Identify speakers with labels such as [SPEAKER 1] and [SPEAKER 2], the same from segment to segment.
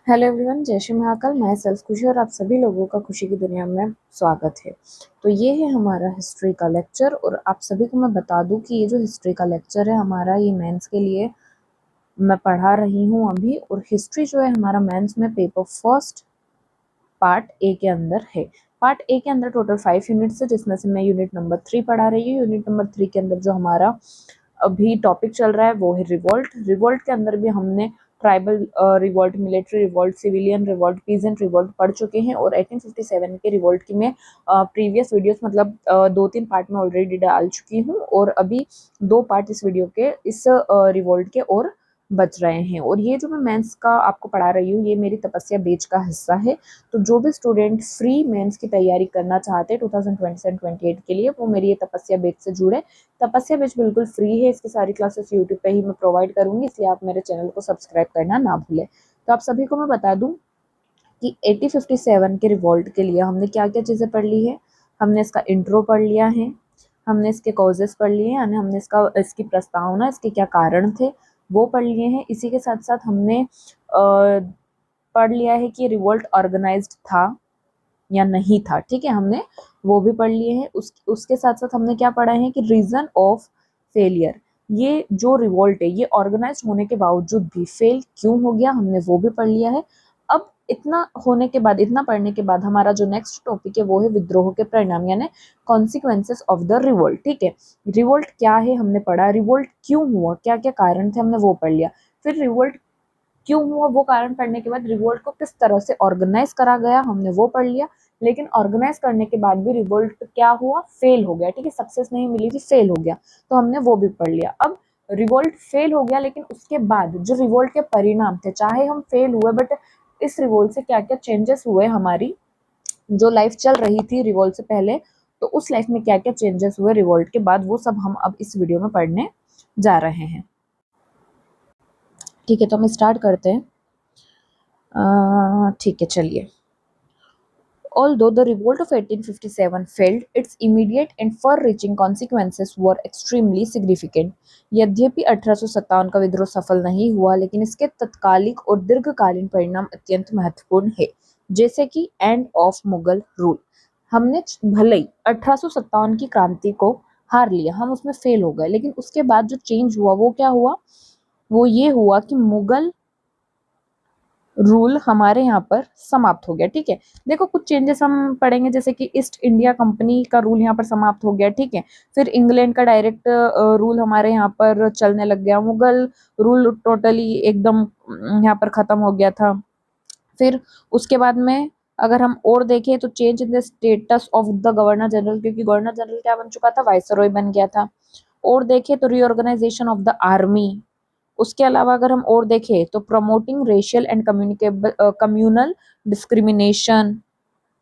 [SPEAKER 1] Hello everyone, जय श्री महाकाल। मैं self खुशी और आप सभी लोगों का खुशी की दुनिया में स्वागत है। तो ये है हमारा हिस्ट्री का लेक्चर और आप सभी को मैं बता दूं कि ये जो हिस्ट्री का लेक्चर है हमारा, ये मेंस के लिए मैं पढ़ा रही हूँ अभी। और हिस्ट्री जो है हमारा मेंस में पेपर फर्स्ट पार्ट ए के अंदर है। पार्ट ए के अंदर टोटल 5 यूनिट्स है, जिसमें से मैं यूनिट नंबर 3 पढ़ा रही हूँ। यूनिट नंबर 3 के अंदर जो हमारा अभी टॉपिक चल रहा है वो है रिवोल्ट। रिवोल्ट के अंदर भी हमने tribal revolt, military revolt, civilian revolt, peasant revolt पढ़ चुके हैं। और 1857 के रिवोल्ट की मैं प्रीवियस वीडियोस मतलब 2-3 पार्ट में ऑलरेडी डाल चुकी हूँ और अभी 2 पार्ट इस वीडियो के इस रिवोल्ट के और बच रहे हैं। और ये जो मैं मेंस का आपको पढ़ा रही हूँ ये मेरी तपस्या बैच का हिस्सा है। तो जो भी स्टूडेंट फ्री मेंस की तैयारी करना चाहते हैं 2027-28 के लिए, वो मेरी ये तपस्या बैच से जुड़े। तपस्या बैच बिल्कुल फ्री है, इसकी सारी क्लासेस यूट्यूब पे ही मैं प्रोवाइड करूंगी, इसलिए आप मेरे चैनल को सब्सक्राइब करना ना भूलें। तो आप सभी को मैं बता दूं कि 1857 के रिवॉल्ट के लिए हमने क्या क्या चीज़ें पढ़ ली है। हमने इसका इंट्रो पढ़ लिया है, हमने इसके कॉजेस पढ़ लिए हैं, यानी हमने इसकी प्रस्तावना, इसके क्या कारण थे वो पढ़ लिए हैं। इसी के साथ साथ हमने पढ़ लिया है कि रिवोल्ट ऑर्गेनाइज्ड था या नहीं था। ठीक है, हमने वो भी पढ़ लिए हैं। उसके साथ साथ हमने क्या पढ़ा है कि रीजन ऑफ फेलियर, ये जो रिवोल्ट है ये ऑर्गेनाइज होने के बावजूद भी फेल क्यों हो गया, हमने वो भी पढ़ लिया है। अब इतना होने के बाद, इतना पढ़ने के बाद हमारा जो नेक्स्ट टॉपिक है वो है विद्रोह के परिणाम, यानी कॉन्सिक्वेंसेस ऑफ द रिवोल्ट। ठीक है, रिवोल्ट क्या है हमने पढ़ा, रिवोल्ट क्यों हुआ, क्या क्या कारण थे हमने वो पढ़ लिया। फिर रिवोल्ट क्यों हुआ वो कारण पढ़ने के बाद रिवोल्ट को किस तरह से ऑर्गेनाइज करा गया हमने वो पढ़ लिया। लेकिन ऑर्गेनाइज करने के बाद भी रिवोल्ट क्या हुआ, फेल हो गया। ठीक है, सक्सेस नहीं मिली थी, फेल हो गया, तो हमने वो भी पढ़ लिया। अब रिवोल्ट फेल हो गया, लेकिन उसके बाद जो रिवोल्ट के परिणाम थे, चाहे हम फेल हुए बट इस रिवोल्ट से क्या क्या चेंजेस हुए, हमारी जो लाइफ चल रही थी रिवोल्ट से पहले, तो उस लाइफ में क्या क्या चेंजेस हुए रिवोल्ट के बाद, वो सब हम अब इस वीडियो में पढ़ने जा रहे हैं। ठीक है, तो हम स्टार्ट करते हैं। ठीक है, चलिए। Although the revolt of 1857 failed, its immediate and far-reaching consequences were extremely significant. यद्यपि 1857 का विद्रोह सफल नहीं हुआ, लेकिन इसके तत्कालिक और दीर्घकालीन परिणाम अत्यंत महत्वपूर्ण है, जैसे कि एंड ऑफ मुगल रूल। हमने भले ही 1857 की क्रांति को हार लिया, हम उसमें फेल हो गए, लेकिन उसके बाद जो चेंज हुआ वो क्या हुआ, वो ये हुआ कि मुगल रूल हमारे यहाँ पर समाप्त हो गया। ठीक है, देखो कुछ चेंजेस हम पढ़ेंगे, जैसे कि ईस्ट इंडिया कंपनी का रूल यहाँ पर समाप्त हो गया। ठीक है, फिर इंग्लैंड का डायरेक्ट रूल हमारे यहाँ पर चलने लग गया, मुगल रूल टोटली एकदम यहाँ पर खत्म हो गया था। फिर उसके बाद में अगर हम और देखें तो change in the status of the governor general, क्योंकि गवर्नर जनरल क्या बन चुका था, वाइसरॉय बन गया था। और देखें तो रीऑर्गेनाइजेशन ऑफ द आर्मी। उसके अलावा अगर हम और देखें तो promoting racial and communal discrimination.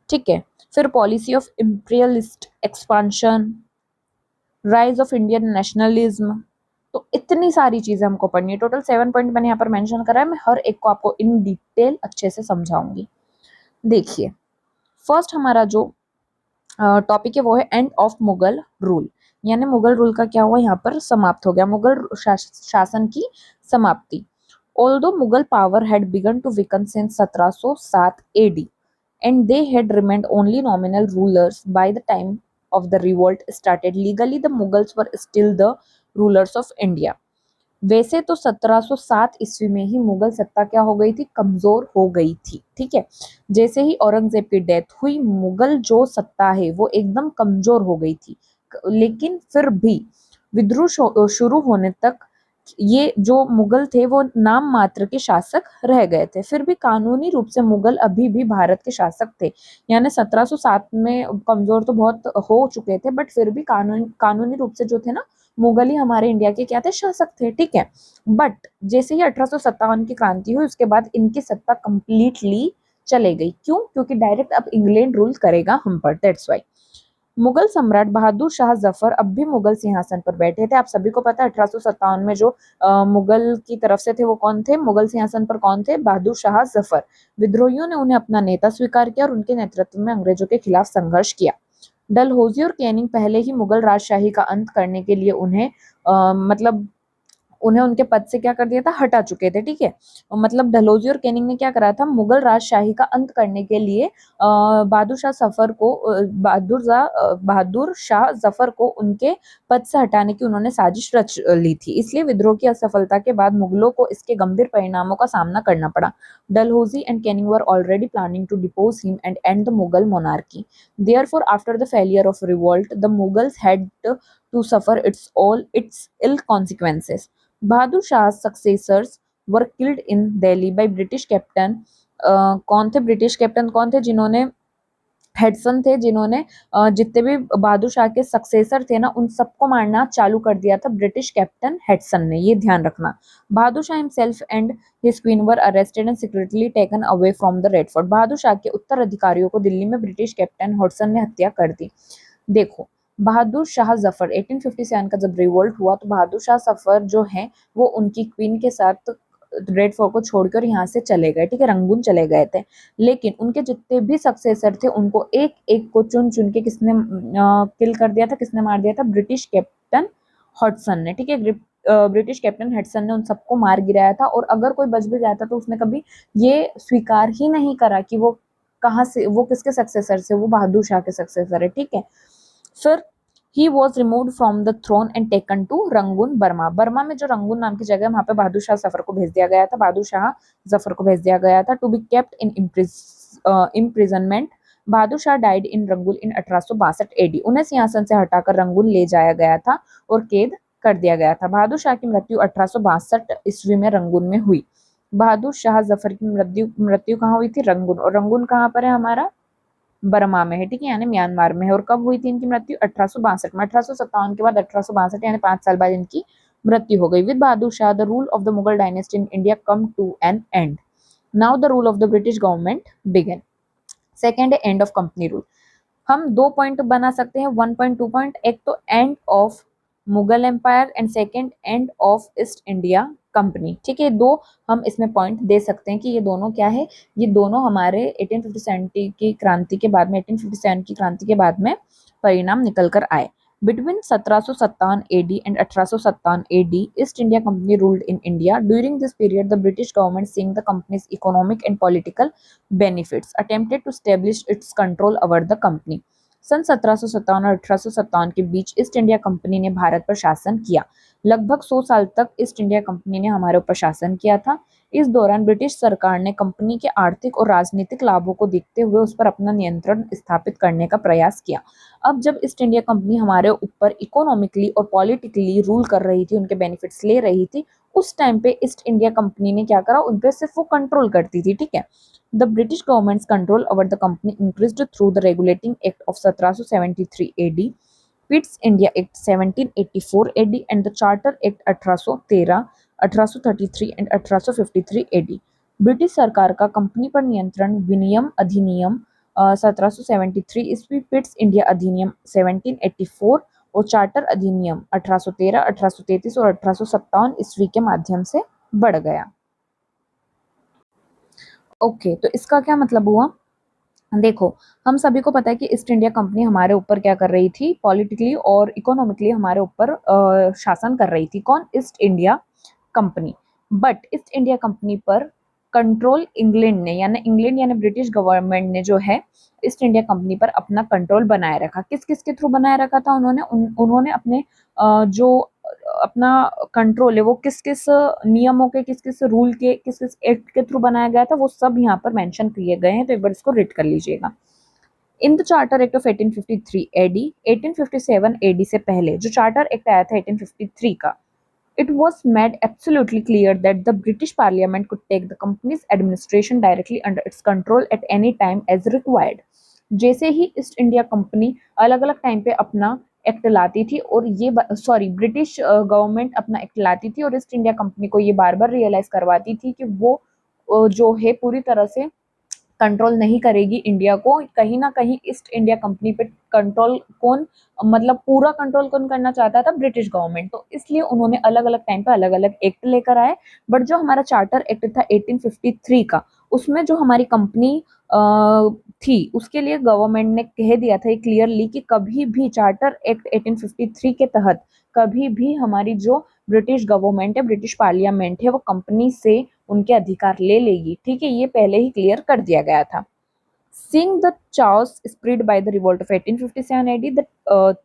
[SPEAKER 1] ठीक है, फिर policy of imperialist expansion, rise of Indian nationalism. तो इतनी सारी चीजें हमको पढ़नी है। टोटल 7 पॉइंट मैंने यहाँ पर मेंशन करा है, मैं हर एक को आपको इन डिटेल अच्छे से समझाऊंगी। देखिए, फर्स्ट हमारा जो टॉपिक है वो है एंड ऑफ मुगल रूल, यानी मुगल रूल का क्या हुआ, यहाँ पर समाप्त हो गया, मुगल शासन की समाप्ति। Although Mughal power had begun to weaken since 1707 AD, and they had remained only nominal rulers by the time of the revolt started, legally the Mughals were still the rulers of India. वैसे तो 1707 ईस्वी में ही मुगल सत्ता क्या हो गई थी, कमजोर हो गई थी। ठीक है, जैसे ही औरंगजेब की डेथ हुई, मुगल जो सत्ता है वो एकदम कमजोर हो गई थी। लेकिन फिर भी विद्रोह शुरू होने तक ये जो मुगल थे वो नाम मात्र के शासक रह गए थे। फिर भी कानूनी रूप से मुगल अभी भी भारत के शासक थे, यानी 1707 में कमजोर तो बहुत हो चुके थे, बट फिर भी कानूनी रूप से जो थे ना, मुगल ही हमारे इंडिया के क्या थे, शासक थे। ठीक है, बट जैसे ही 1857 की क्रांति हुई उसके बाद इनकी सत्ता कंप्लीटली चले गई। क्यों? क्योंकि डायरेक्ट अब इंग्लैंड रूल करेगा हम पर, दैट्स वाई। मुगल सम्राट बहादुर शाह जफर अब भी मुगल सिंहासन पर बैठे थे। आप सभी को पता है 1857 में जो मुगल की तरफ से थे वो कौन थे, मुगल सिंहासन पर कौन थे, बहादुर शाह जफर। विद्रोहियों ने उन्हें अपना नेता स्वीकार किया और उनके नेतृत्व में अंग्रेजों के खिलाफ संघर्ष किया। डलहौजी और कैनिंग पहले ही मुगल राजशाही का अंत करने के लिए उन्हें मतलब उन्हें उनके पद से क्या कर दिया था, हटा चुके थे, ठीक है। मतलब डलहौजी और कैनिंग ने क्या करा था, मुगल राजशाही का अंत करने के लिए बहादुर शाह जफर को उनके पद से हटाने की उन्होंने साजिश रच ली थी। इसलिए विद्रोह की असफलता के बाद मुगलों को इसके गंभीर परिणामों का सामना करना पड़ा। Dalhousie and Canning were already planning to depose him and end the Mughal monarchy. Therefore, after the failure of revolt, the Mughals had to suffer its ill consequences. Bahadur Shah's successors were killed in Delhi by British captain. कौन थे British captain, कौन थे जिन्होंने, हेडसन थे, जिन्होंने जितने भी बहादुर शाह के सक्सेसर थे ना, उन सबको मारना चालू कर दिया था ब्रिटिश कैप्टन हेडसन ने, ये ध्यान रखना। Bahadur Shah himself and his queen were arrested and secretly taken away from the Red Fort. Bahadur Shah के उत्तराधिकारियों को दिल्ली में ब्रिटिश कैप्टन हेडसन ने हत्या कर दी। देखो, बहादुर शाह जफर 1857 का जब रिवोल्ट हुआ तो बहादुर शाह जफर जो है वो उनकी क्वीन के साथ रेड फोर्ट को छोड़कर यहाँ से चले गए, ठीक है, रंगून चले गए थे। लेकिन उनके जितने भी सक्सेसर थे उनको एक एक को चुन चुन के किसने किल कर दिया था, किसने मार दिया था, ब्रिटिश कैप्टन हॉटसन ने, ठीक है। ब्रिटिश कैप्टन हेडसन ने उन सबको मार गिराया था। और अगर कोई बच भी गया था तो उसने कभी ये स्वीकार ही नहीं करा कि वो कहाँ से, वो किसके सक्सेसर से, वो बहादुर शाह के सक्सेसर है, ठीक है। फिर he was removed from the throne and taken to Rangoon, Burma. Burma में जो रंगून नाम की जगह है वहां पे बहादुर शाह जफर को भेज दिया गया था, बहादुर शाह जफर को भेज दिया गया था to be kept in imprisonment. Bahadur Shah died in Rangoon in 1862 AD. उन्हें सिंहासन से हटाकर रंगून ले जाया गया था और कैद कर दिया गया था। बहादुर शाह की मृत्यु 1862 ईस्वी में रंगून में हुई। बहादुर शाह जफर की मृत्यु कहाँ हुई थी, रंगून। और रंगून कहाँ पर है, हमारा बर्मा में है, ठीक है, यानी म्यांमार में है। और कब हुई थी इनकी मृत्यु, 1862 में। 1857 के बाद 1862 यानी 5 साल बाद इनकी मृत्यु हो गई। With Bahadur Shah the rule of the Mughal dynasty in India come to an end. Now the rule of the British government began. Second है एंड ऑफ कंपनी रूल। हम 2 पॉइंट बना सकते हैं, 1.2 पॉइंट। एक तो end of Mughal empire and second end of East India company, ठीक है। दो हम इसमें पॉइंट दे सकते हैं कि ये दोनों क्या है, ये दोनों हमारे 1857 की क्रांति के बाद में, 1857 की क्रांति के बाद में परिणाम निकल कर आए। Between 1757 AD and 1857 AD, East India Company ruled in India. During this period, the British government, seeing the company's economic and political benefits, attempted to establish its control over the company. सन 1757 और 1857 के बीच east India company ने भारत पर शासन किया। लगभग 100 साल तक east India company ने हमारे ऊपर शासन किया था। इस दौरान ब्रिटिश सरकार ने कंपनी के आर्थिक और राजनीतिक लाभों को देखते हुए उस पर अपना नियंत्रण स्थापित करने का प्रयास किया। अब जब ईस्ट इंडिया कंपनी हमारे ऊपर इकोनॉमिकली और पॉलिटिकली रूल कर रही थी, उनके बेनिफिट्स ले रही थी, उस टाइम पे ईस्ट इंडिया कंपनी ने क्या करा, उन पर सिर्फ वो कंट्रोल करती थी, ठीक है। The British government's control over the company increased through the Regulating Act of 1773 AD, Pitt's India Act 1784 AD, and the Charter Act 1813, 1833 and 1853 AD. British सरकार का कंपनी पर नियंत्रण विनियम अधिनियम 1773 ईस्वी, पिट्स इंडिया अधिनियम 1784 और चार्टर अधिनियम 1813, 1833 और 1857 ईस्वी के माध्यम से बढ़ गया। ओके, तो इसका क्या मतलब हुआ, देखो, हम सभी को पता है कि ईस्ट इंडिया कंपनी हमारे ऊपर क्या कर रही थी, पॉलिटिकली और इकोनॉमिकली हमारे ऊपर शासन कर रही थी। कौन, east India company. But east India company पर कंट्रोल इंग्लैंड ने, यानी ब्रिटिश गवर्नमेंट ने जो है ईस्ट इंडिया कंपनी पर अपना कंट्रोल बनाए रखा। किस किस के थ्रू बनाए रखा था उन्होंने अपने जो अपना कंट्रोल है वो किस किस नियमों के, किस किस रूल के, किस किस एक्ट के थ्रू बनाया गया था, वो सब यहाँ पर मेंशन किए गए हैं, तो एक बार इसको रीड कर लीजिएगा। In the charter act of 1853 AD, 1857 AD से पहले जो चार्टर एक्ट आया था 1853 का, it was made absolutely clear that the British Parliament could take the company's administration directly under its control at any time as required. जैसे ही east India company अलग अलग time पे अपना एक्ट लाती थी और ये ब्रिटिश गवर्नमेंट अपना एक्ट लाती थी और ईस्ट इंडिया कंपनी को ये बार बार रियलाइज करवाती थी कि वो जो है पूरी तरह से कंट्रोल नहीं करेगी इंडिया को, कहीं ना कहीं ईस्ट इंडिया कंपनी पे कंट्रोल कौन, मतलब पूरा कंट्रोल कौन करना चाहता था, ब्रिटिश गवर्नमेंट। तो इसलिए उन्होंने अलग अलग टाइम पे अलग अलग एक्ट लेकर आए। बट जो हमारा चार्टर एक्ट था 1853 का, उसमें जो हमारी कंपनी थी उसके लिए गवर्नमेंट ने कह दिया था क्लियरली कि कभी भी चार्टर एक्ट 1853 के तहत कभी भी हमारी जो ब्रिटिश गवर्नमेंट है, ब्रिटिश पार्लियामेंट है, वो कंपनी से उनके अधिकार ले लेगी, ठीक है, ये पहले ही क्लियर कर दिया गया था। Seeing the chaos spread by the revolt of 1857 AD, the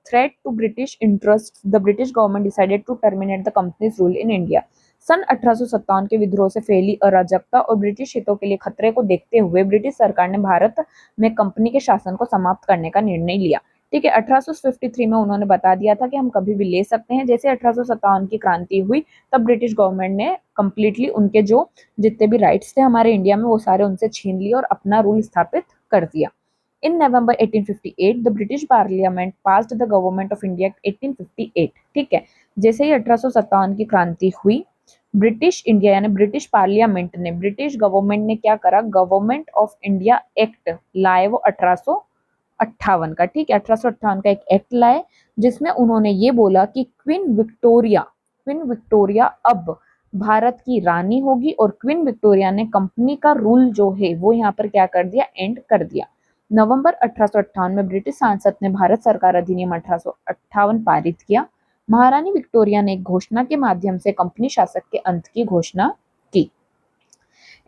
[SPEAKER 1] threat to British interests, the British government decided to terminate the company's rule in India. सन 1857 के विद्रोह से फैली अराजकता और ब्रिटिश हितों के लिए खतरे को देखते हुए ब्रिटिश सरकार ने भारत में कंपनी के शासन को समाप्त करने का निर्णय लिया। ठीक है, 1853 में उन्होंने बता दिया था कि हम कभी भी ले सकते हैं। जैसे 1857 की क्रांति हुई तब ब्रिटिश गवर्नमेंट ने कंप्लीटली उनके जो जितने भी राइट्स थे हमारे इंडिया में वो सारे उनसे छीन लिए और अपना रूल स्थापित कर दिया। In November 1858, the British Parliament passed the Government of India Act 1858। ठीक है, जैसे ही 1857 की क्रांति हुई, ब्रिटिश इंडिया यानी ब्रिटिश पार्लियामेंट ने, ब्रिटिश गवर्नमेंट ने क्या करा, गवर्नमेंट ऑफ इंडिया एक्ट लाए वो 1858 का। ठीक है, 1858 का एक एक्ट लाए जिसमें उन्होंने ये बोला कि क्वीन विक्टोरिया अब भारत की रानी होगी और क्वीन विक्टोरिया ने कंपनी का रूल जो है वो यहाँ पर क्या कर दिया, एंड कर दिया। नवंबर 1858 में ब्रिटिश संसद ने भारत सरकार अधिनियम 1858 पारित किया। महारानी विक्टोरिया ने एक घोषणा के माध्यम से कंपनी शासक के अंत की घोषणा की।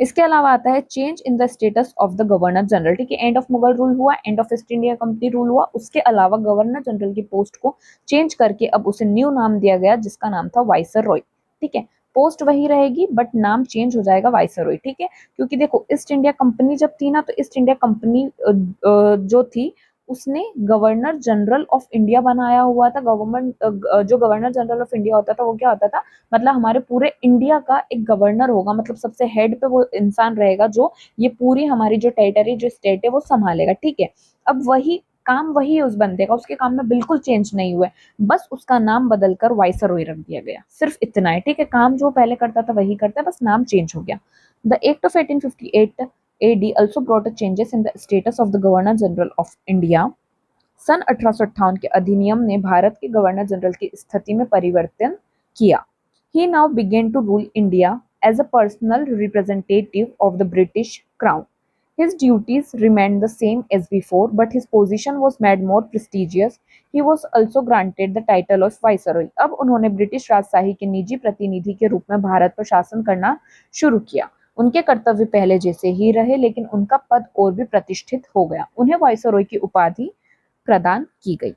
[SPEAKER 1] इसके अलावा आता है change in the status of the governor general. ठीक है, एंड ऑफ मुगल रूल हुआ, and of East India company rule हुआ। उसके अलावा गवर्नर जनरल की पोस्ट को चेंज करके अब उसे न्यू नाम दिया गया जिसका नाम था वाइसरॉय। ठीक है, पोस्ट वही रहेगी बट नाम चेंज हो जाएगा वाइसरॉय। ठीक है, क्योंकि देखो ईस्ट इंडिया कंपनी जब थी ना, तो ईस्ट इंडिया कंपनी जो थी उसने गवर्नर जनरल ऑफ इंडिया बनाया हुआ था। जो गवर्नर जनरल ऑफ इंडिया होता था वो क्या होता था, मतलब हमारे पूरे इंडिया का एक गवर्नर होगा, मतलब सबसे हेड पे वो इंसान रहेगा जो ये पूरी हमारी जो टेरिटरी जो स्टेट है वो संभालेगा। ठीक है, अब वही काम वही है उस बंदे का, उसके काम में बिल्कुल चेंज नहीं हुआ है, बस उसका नाम बदलकर वाइसरॉय रख दिया गया, सिर्फ इतना है। ठीक है, काम जो पहले करता था वही करता है, बस नाम चेंज हो गया। The act of 1858 AD also brought changes in the status of the Governor General of India। सन 1858 के अधिनियम ने भारत के गवर्नर जनरल की स्थिति में परिवर्तन किया। He now began to rule India as a personal representative of the British Crown। His duties remained the same as before, but his position was made more prestigious। He was also granted the title of Viceroy। अब उन्होंने British राजशाही के निजी प्रतिनिधि के रूप में भारत पर शासन करना शुरू किया। उनके कर्तव्य पहले जैसे ही रहे लेकिन उनका पद और भी प्रतिष्ठित हो गया। उन्हें वाइसरॉय की उपाधि प्रदान की गई।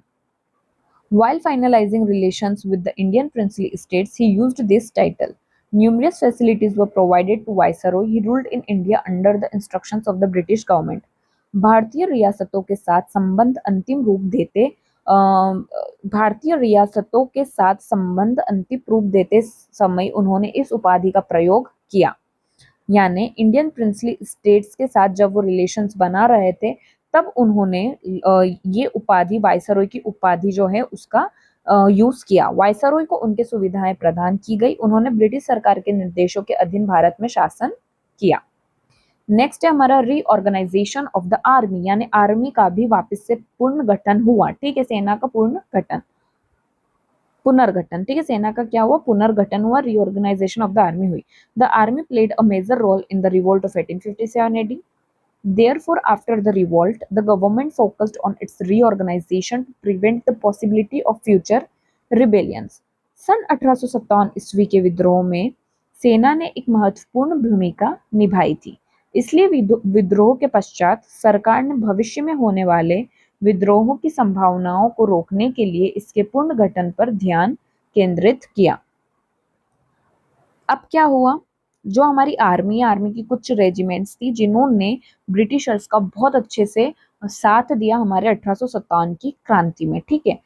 [SPEAKER 1] While finalizing relations with the Indian princely estates, he used this title। Numerous facilities were provided to Viceroy। He ruled in India under the instructions of the British government। भारतीय रियासतों के साथ संबंध अंतिम रूप देते समय उन्होंने इस उपाधि का प्रयोग किया। यानी इंडियन प्रिंसली स्टेट्स के साथ जब वो रिलेशंस बना रहे थे तब उन्होंने ये उपाधि वाइसरॉय की उपाधि जो है उसका यूज किया। वाइसरॉय को उनके सुविधाएं प्रदान की गई। उन्होंने ब्रिटिश सरकार के निर्देशों के अधीन भारत में शासन किया। नेक्स्ट है हमारा रीऑर्गेनाइजेशन ऑफ द आर्मी, यानी आर्मी का भी वापस से पुनर्गठन हुआ। ठीक है, सेना का पुनर्गठन। ठीक है, सेना का क्या हुआ, पुनर्गठन हुआ, रीऑर्गेनाइजेशन ऑफ द आर्मी हुई। The army played a major role in the revolt of 1857 AD। Therefore, after the revolt, the government focused on its reorganization to prevent the possibility of future rebellions। सन 1857 ईस्वी के विद्रोह में सेना ने एक महत्वपूर्ण भूमिका निभाई थी। इसलिए विद्रोह के पश्चात सरकार ने भविष्य में होने वाले विद्रोहों की संभावनाओं को रोकने के लिए इसके पुनर्गठन पर ध्यान केंद्रित किया। अब क्या हुआ, जो हमारी आर्मी की कुछ रेजिमेंट्स थी जिन्होंने ब्रिटिशर्स का बहुत अच्छे से साथ दिया हमारे 1857 की क्रांति में। ठीक है,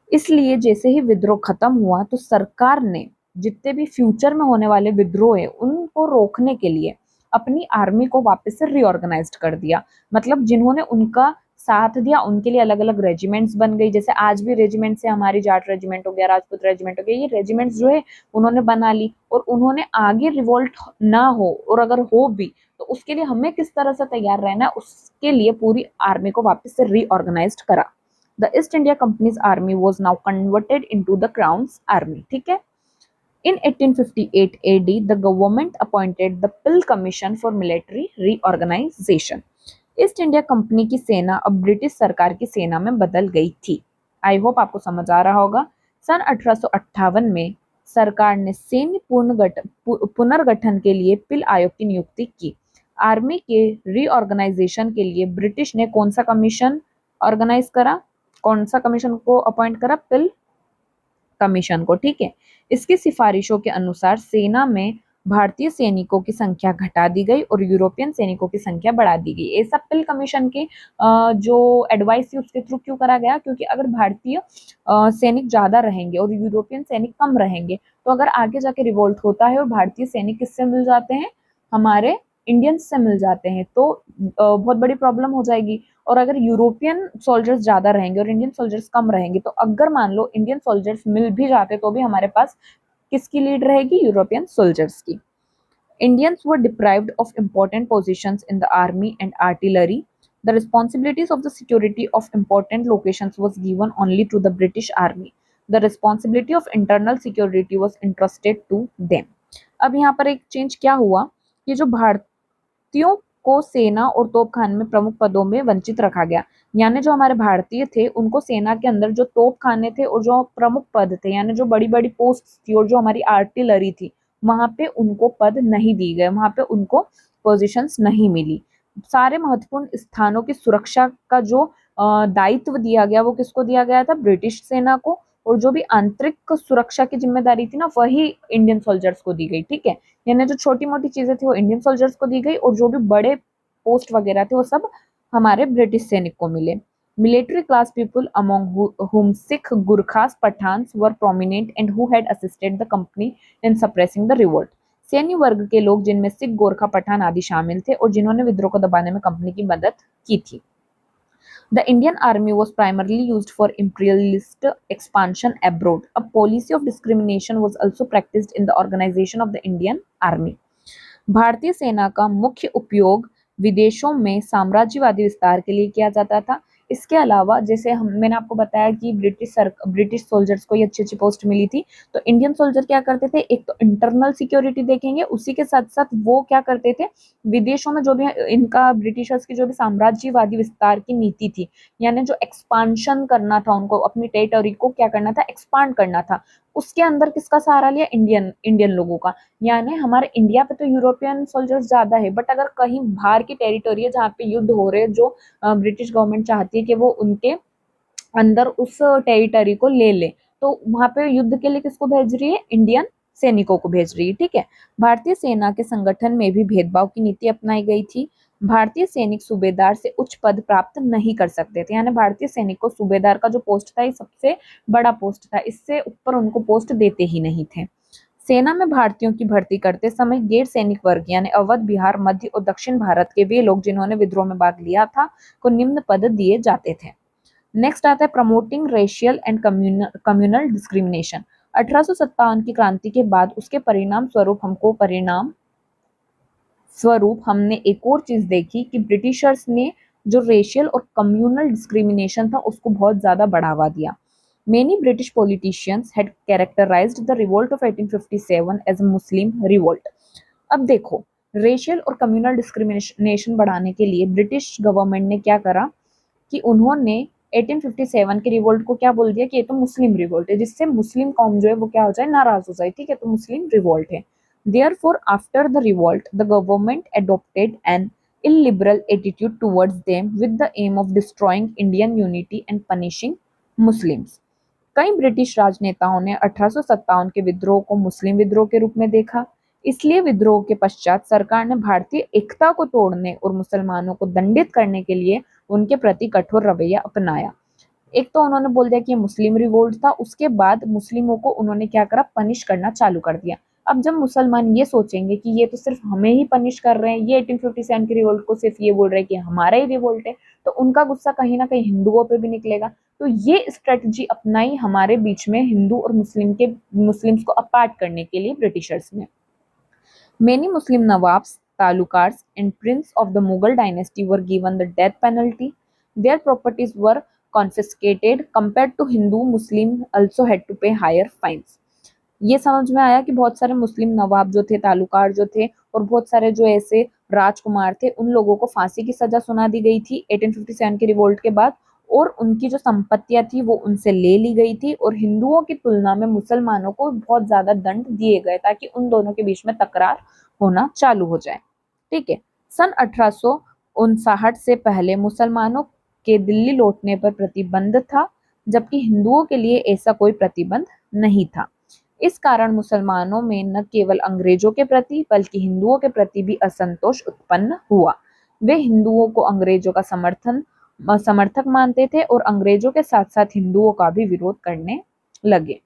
[SPEAKER 1] इसलिए जैसे ही विद्रोह खत्म हुआ तो सरकार ने जितने भी फ्यूचर में होने वाले विद्रोह है उनको रोकने के लिए अपनी आर्मी को वापस से रीऑर्गेनाइज्ड कर दिया। मतलब जिन्होंने उनका साथ दिया उनके लिए अलग अलग रेजिमेंट्स बन गई। जैसे आज भी रेजिमेंट्स है, हमारी जाट रेजिमेंट हो गया, राजपूत रेजिमेंट हो गया, ये रेजिमेंट्स जो है उन्होंने बना ली। और उन्होंने आगे रिवोल्ट ना हो और अगर हो भी तो उसके लिए हमें किस तरह से तैयार रहना है उसके लिए पूरी आर्मी को वापस से रीऑर्गेनाइज्ड करा। The east India companies army was now converted into the crowns army. ठीक है, in 1858 AD the government appointed the Pill Commission for Military Reorganization। East India company की सेना अब ब्रिटिश सरकार की सेना में बदल गई थी। आई होप आपको समझ आ रहा होगा। सन 1858 में सरकार ने सैन्य पुनर्गठन के लिए पिल आयोग की नियुक्ति की। आर्मी के रीऑर्गेनाइजेशन के लिए ब्रिटिश ने कौन सा कमीशन ऑर्गेनाइज करा, कौन सा कमीशन को अपॉइंट करा, पिल कमीशन को, ठीक है। इसकी सिफारिशों के अनुसार सेना में भारतीय सैनिकों की संख्या घटा दी गई और यूरोपियन सैनिकों की संख्या बढ़ा दी गई। ये सब पिल कमीशन के जो एडवाइस थी उसके थ्रू क्यों करा गया, क्योंकि अगर भारतीय सैनिक ज्यादा रहेंगे और यूरोपियन सैनिक कम रहेंगे तो अगर आगे जाके रिवोल्ट होता है और भारतीय सैनिक किससे मिल जाते हैं, हमारे इंडियंस से मिल जाते हैं, तो बहुत बड़ी प्रॉब्लम हो जाएगी। और अगर यूरोपियन सोल्जर्स ज्यादा रहेंगे और इंडियन सोल्जर्स कम रहेंगे तो अगर मान लो इंडियन सोल्जर्स मिल भी जाते तो भी हमारे पास किसकी लीड रहेगी, यूरोपियन सोल्जर्स की। Indians were deprived of important positions in the army and artillery. The responsibilities of the security of important locations was given only to the British Army. The responsibility of internal security was entrusted to them. अब यहाँ पर एक change क्या हुआ कि जो भारतीयों को सेना और तोपखाने में प्रमुख पदों में वंचित रखा गया, यानी जो हमारे भारतीय थे उनको सेना के अंदर जो तोपखाने थे और जो प्रमुख पद थे, यानी जो बड़ी बड़ी पोस्ट थी और जो हमारी आर्टिलरी थी, वहां पे उनको पद नहीं दिए गए, वहां पे उनको पोजीशंस नहीं मिली। सारे महत्वपूर्ण स्थानों की सुरक्षा का जो दायित्व दिया गया वो किसको दिया गया था, ब्रिटिश सेना को, और जो भी आंतरिक सुरक्षा की जिम्मेदारी थी ना वही इंडियन सोल्जर्स को दी गई, ठीक है। यानी जो छोटी मोटी चीजें थी वो इंडियन सोल्जर्स को दी गई और जो भी बड़े पोस्ट वगैरह थे वो सब हमारे ब्रिटिश सैनिक को मिले। Military class people among whom Sikh, Gurkhas, Pathans were prominent and who had assisted the company in suppressing the revolt. सैन्य वर्ग के लोग जिनमें सिख, गोरखा, पठान आदि शामिल थे और जिन्होंने विद्रोह को दबाने में कंपनी की मदद की थी। The Indian army was primarily used for imperialist expansion abroad. A policy of discrimination was also practiced in the organization of the Indian army. भारतीय सेना का मुख्य उपयोग विदेशों में साम्राज्यवादी विस्तार के लिए किया जाता था। इसके अलावा जैसे मैंने आपको बताया कि ब्रिटिश सोल्जर्स को ये अच्छी अच्छी पोस्ट मिली थी, तो इंडियन सोल्जर क्या करते थे, एक तो इंटरनल सिक्योरिटी देखेंगे, उसी के साथ साथ वो क्या करते थे, विदेशों में जो भी इनका ब्रिटिशर्स की जो भी साम्राज्यवादी विस्तार की नीति थी, यानी जो एक्सपांशन करना था, उनको अपनी टेरिटरी को क्या करना था, एक्सपांड करना था, उसके अंदर किसका सहारा लिया, इंडियन लोगों का। यानी हमारे इंडिया पे तो यूरोपियन सोल्जर्स ज्यादा है, बट अगर कहीं बाहर की टेरिटोरी है जहाँ पे युद्ध हो रहे हैं, जो ब्रिटिश गवर्नमेंट चाहती है कि वो उनके अंदर उस टेरिटरी को ले ले, तो वहां पे युद्ध के लिए किसको भेज रही है, इंडियन सैनिकों को भेज रही है, ठीक है। भारतीय सेना के संगठन में भी भेदभाव की नीति अपनाई गई थी। भारतीय सैनिक सूबेदार से उच्च पद प्राप्त नहीं कर सकते थे, यानी भारतीय सैनिक को सूबेदार का जो पोस्ट था ये सबसे बड़ा पोस्ट था, इससे ऊपर उनको पोस्ट देते ही नहीं थे। सेना में भारतीयों की भर्ती करते समय गैर सैनिक वर्ग यानी अवध, बिहार, मध्य और दक्षिण भारत के वे लोग जिन्होंने विद्रोह में भाग लिया था को निम्न पद दिए जाते थे। नेक्स्ट आता है promoting racial and communal discrimination. 1857 की क्रांति के बाद उसके परिणाम स्वरूप हमने एक और चीज देखी कि ब्रिटिशर्स ने जो रेशियल और कम्युनल डिस्क्रिमिनेशन था उसको बहुत ज्यादा बढ़ावा दिया। Many British politicians had characterized the revolt of 1857 as a Muslim revolt. अब देखो, रेशियल और कम्युनल डिस्क्रिमिनेशन बढ़ाने के लिए ब्रिटिश गवर्नमेंट ने क्या करा कि उन्होंने 1857 के रिवोल्ट को क्या बोल दिया कि ये तो मुस्लिम रिवोल्ट है, जिससे मुस्लिम कौम जो है वो क्या हो जाए, नाराज हो जाए, ठीक है, तो मुस्लिम रिवोल्ट है। Therefore, after the revolt, the government adopted an illiberal attitude towards them with the aim of destroying Indian unity and punishing Muslims. कई ब्रिटिश राजनेताओं ने 1857 के विद्रोह को मुस्लिम विद्रोह के रूप में देखा, इसलिए विद्रोह के पश्चात सरकार ने भारतीय एकता को तोड़ने और मुसलमानों को दंडित करने के लिए उनके प्रति कठोर रवैया अपनाया। एक तो उन्होंने बोल दिया कि ये मुस्लिम रिवोल्ट था, उसके बाद मुस्लिमों को उन्होंने क्या करा, पनिश करना चालू कर दिया। अब जब मुसलमान ये सोचेंगे कि ये तो सिर्फ हमें ही पनिश कर रहे हैं, ये 1857 के रिवोल्ट को सिर्फ ये बोल रहे हैं कि हमारा ही रिवोल्ट है, तो उनका गुस्सा कहीं ना कहीं हिंदुओं पे भी निकलेगा। तो ये स्ट्रेटजी अपनाई हमारे बीच में हिंदू और मुस्लिम्स को अपार्ट करने के लिए ब्रिटिशर्स ने। Many Muslim Nawabs, Talukars and prince of the Mughal dynasty were given the death penalty. Their properties were confiscated compared to Hindu. Muslim also had to pay higher fines. ये समझ में आया कि बहुत सारे मुस्लिम नवाब जो थे, तालुकार जो थे और बहुत सारे जो ऐसे राजकुमार थे, उन लोगों को फांसी की सजा सुना दी गई थी 1857 के रिवोल्ट के बाद, और उनकी जो संपत्तियां थी वो उनसे ले ली गई थी और हिंदुओं की तुलना में मुसलमानों को बहुत ज्यादा दंड दिए गए ताकि उन दोनों के बीच में तकरार होना चालू हो जाए। ठीक है। सन 1859 से पहले मुसलमानों के दिल्ली लौटने पर प्रतिबंध था, जबकि हिंदुओं के लिए ऐसा कोई प्रतिबंध नहीं था। इस कारण मुसलमानों में न केवल अंग्रेजों के प्रति बल्कि हिंदुओं के प्रति भी असंतोष उत्पन्न हुआ। वे हिंदुओं को अंग्रेजों का समर्थक मानते थे और अंग्रेजों के साथ साथ हिंदुओं का भी विरोध करने लगे।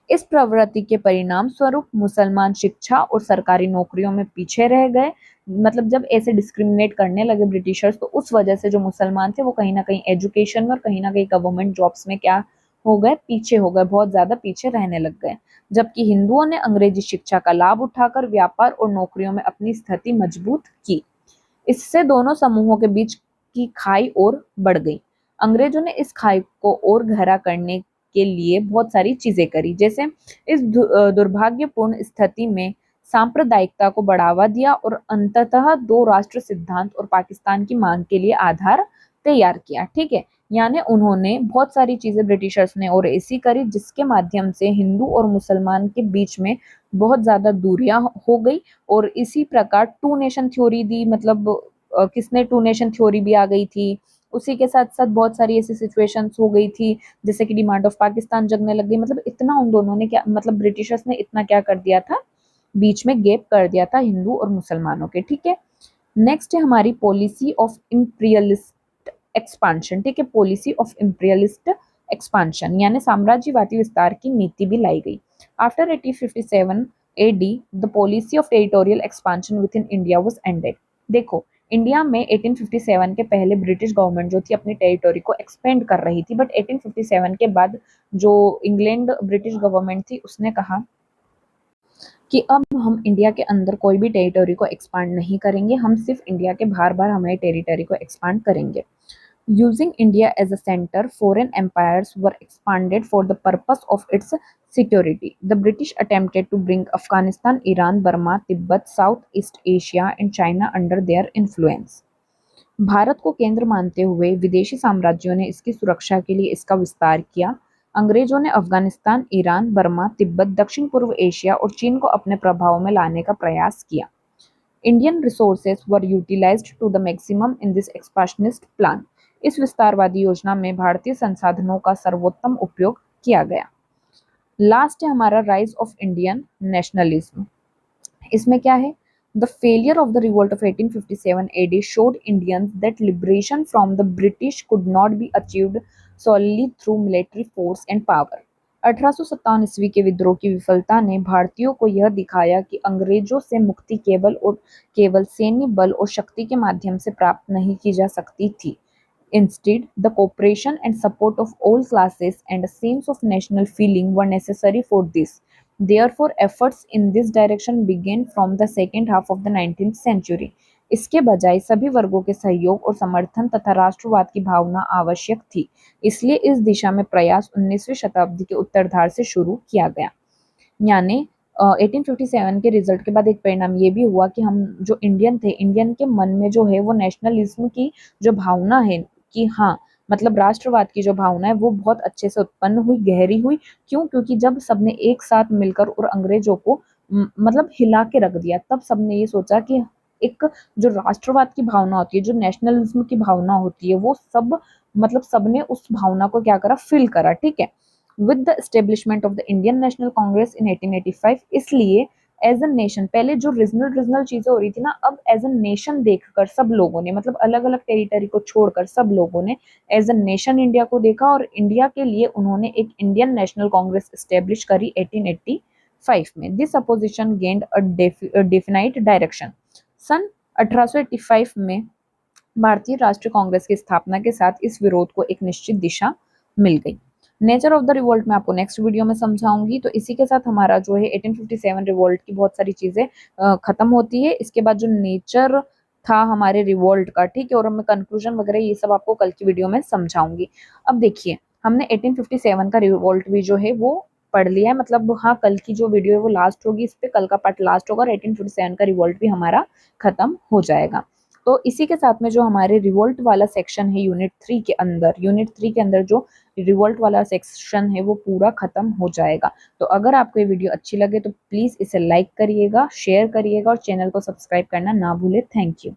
[SPEAKER 1] इस प्रवृत्ति के परिणाम स्वरूप मुसलमान शिक्षा और सरकारी नौकरियों में पीछे रह गए। मतलब जब ऐसे डिस्क्रिमिनेट करने लगे ब्रिटिशर्स, तो उस वजह से जो मुसलमान थे वो कहीं ना कहीं एजुकेशन में और कहीं ना कहीं गवर्नमेंट जॉब्स में क्या हो गए, पीछे हो गए, बहुत ज्यादा पीछे रहने लग गए। जबकि हिंदुओं ने अंग्रेजी शिक्षा का लाभ उठाकर व्यापार और नौकरियों में अपनी स्थिति मजबूत की। इससे दोनों समूहों के बीच की खाई और बढ़ गई। अंग्रेजों ने इस खाई को और गहरा करने के लिए बहुत सारी चीजें करी, जैसे इस दुर्भाग्यपूर्ण स्थिति में सांप्रदायिकता को बढ़ावा दिया और अंततः दो राष्ट्र सिद्धांत और पाकिस्तान की मांग के लिए आधार तैयार किया। ठीक है। यानी उन्होंने बहुत सारी चीजें ब्रिटिशर्स ने और ऐसी करी जिसके माध्यम से हिंदू और मुसलमान के बीच में बहुत ज्यादा दूरियां हो गई और इसी प्रकार टू नेशन थ्योरी दी। मतलब किसने टू नेशन थ्योरी भी आ गई थी। उसी के साथ साथ बहुत सारी ऐसी सिचुएशंस हो गई थी जैसे कि डिमांड ऑफ पाकिस्तान जगने लग गई। मतलब इतना उन दोनों ने क्या, मतलब ब्रिटिशर्स ने इतना क्या कर दिया था, बीच में गैप कर दिया था हिंदू और मुसलमानों के। ठीक है। नेक्स्ट है हमारी पॉलिसी ऑफ इंपीरियलिस्ट एक्सपांशन। ठीक है। पॉलिसी ऑफ इंपीरियलिस्ट एक्सपांशन यानी साम्राज्यवादी विस्तार की नीति भी लाई गई। After 1857 AD the policy of territorial expansion with in India was ended. देखो, इंडिया में 1857 के पहले ब्रिटिश गवर्नमेंट जो थी अपनी टेरिटोरी को एक्सपेंड कर रही थी, बट 1857 के बाद जो इंग्लैंड ब्रिटिश गवर्नमेंट थी उसने कहा कि अब हम इंडिया के अंदर कोई भी टेरिटोरी को एक्सपांड नहीं करेंगे, हम सिर्फ इंडिया के बाहर बाहर हमारी टेरिटोरी को एक्सपांड करेंगे। Using India as a center, foreign empires were expanded for the purpose of its security. The British attempted to bring Afghanistan, Iran, Burma, Tibet, Southeast Asia and China under their influence. Bharat को केंद्र मानते हुए विदेशी साम्राज्यों ने इसकी सुरक्षा के लिए इसका विस्तार किया। अंग्रेजों ने अफगानिस्तान, ईरान, बर्मा, तिब्बत, दक्षिण पूर्व एशिया और चीन को अपने प्रभाव में लाने का प्रयास किया। Indian resources were utilized to the maximum in this expansionist plan. इस विस्तारवादी योजना में भारतीय संसाधनों का सर्वोत्तम उपयोग किया गया। लास्ट है हमारा राइज ऑफ इंडियन नेशनलिज्म। इसमें क्या है? The failure of the revolt of 1857 AD showed Indians that liberation from the British could not be achieved solely through military force and power. 1857 ईस्वी के विद्रोह की विफलता ने भारतीयों को यह दिखाया कि अंग्रेजों से मुक्ति केवल सैन्य बल और शक्ति के माध्यम से प्राप्त नहीं की जा सकती थी। Instead, the cooperation and support of all classes and a sense of national feeling were necessary for this. Therefore, efforts in this direction began from the second half of the 19th century. इसके बजाय सभी वर्गों के सहयोग और समर्थन तथा राष्ट्रवाद की भावना आवश्यक थी, इसलिए इस दिशा में प्रयास 19वीं शताब्दी के उत्तरार्ध से शुरू किया गया। यानी 1857 के रिजल्ट के बाद एक परिणाम ये भी हुआ कि हम जो इंडियन थे, इंडियन के मन में जो है वो नेशनलिज्म की जो भावना है कि हाँ, मतलब राष्ट्रवाद की जो भावना है वो बहुत अच्छे से उत्पन्न हुई, गहरी हुई। क्यों? क्योंकि जब सबने एक साथ मिलकर और अंग्रेजों को मतलब हिला के रख दिया, तब सबने ये सोचा कि एक जो राष्ट्रवाद की भावना होती है, जो नेशनलिज्म की भावना होती है, वो सब मतलब सबने उस भावना को क्या करा, फिल करा। ठीक है। With the establishment of the Indian National Congress in 1885, इसलिए एज अ नेशन, पहले जो रीजनल चीजें हो रही थी ना, अब एज अ नेशन देखकर सब लोगों ने, मतलब अलग अलग टेरिटरी को छोड़कर सब लोगों ने एज अ नेशन इंडिया को देखा और इंडिया के लिए उन्होंने एक इंडियन नेशनल कांग्रेस एस्टेब्लिश करी 1885 में। This opposition gained a definite direction. सन 1885 में भारतीय राष्ट्रीय कांग्रेस की स्थापना के साथ इस विरोध को एक निश्चित दिशा मिल गई। नेचर ऑफ द रिवोल्ट मैं आपको नेक्स्ट वीडियो में समझाऊंगी। तो इसी के साथ हमारा जो है 1857 रिवोल्ट की बहुत सारी चीजें खत्म होती है। इसके बाद जो नेचर था हमारे रिवोल्ट का, ठीक है, और मैं कंक्लूजन वगैरह ये सब आपको कल की वीडियो में समझाऊंगी। अब देखिए, हमने 1857 का रिवोल्ट भी जो है वो पढ़ लिया है। मतलब हाँ, कल की जो वीडियो है वो लास्ट होगी, इस पे कल का पार्ट लास्ट होगा और 1857 का रिवोल्ट भी हमारा खत्म हो जाएगा। तो इसी के साथ में जो हमारे रिवोल्ट वाला सेक्शन है यूनिट 3 के अंदर जो रिवोल्ट वाला सेक्शन है वो पूरा खत्म हो जाएगा। तो अगर आपको ये वीडियो अच्छी लगे तो प्लीज़ इसे लाइक करिएगा, शेयर करिएगा और चैनल को सब्सक्राइब करना ना भूले। Thank you.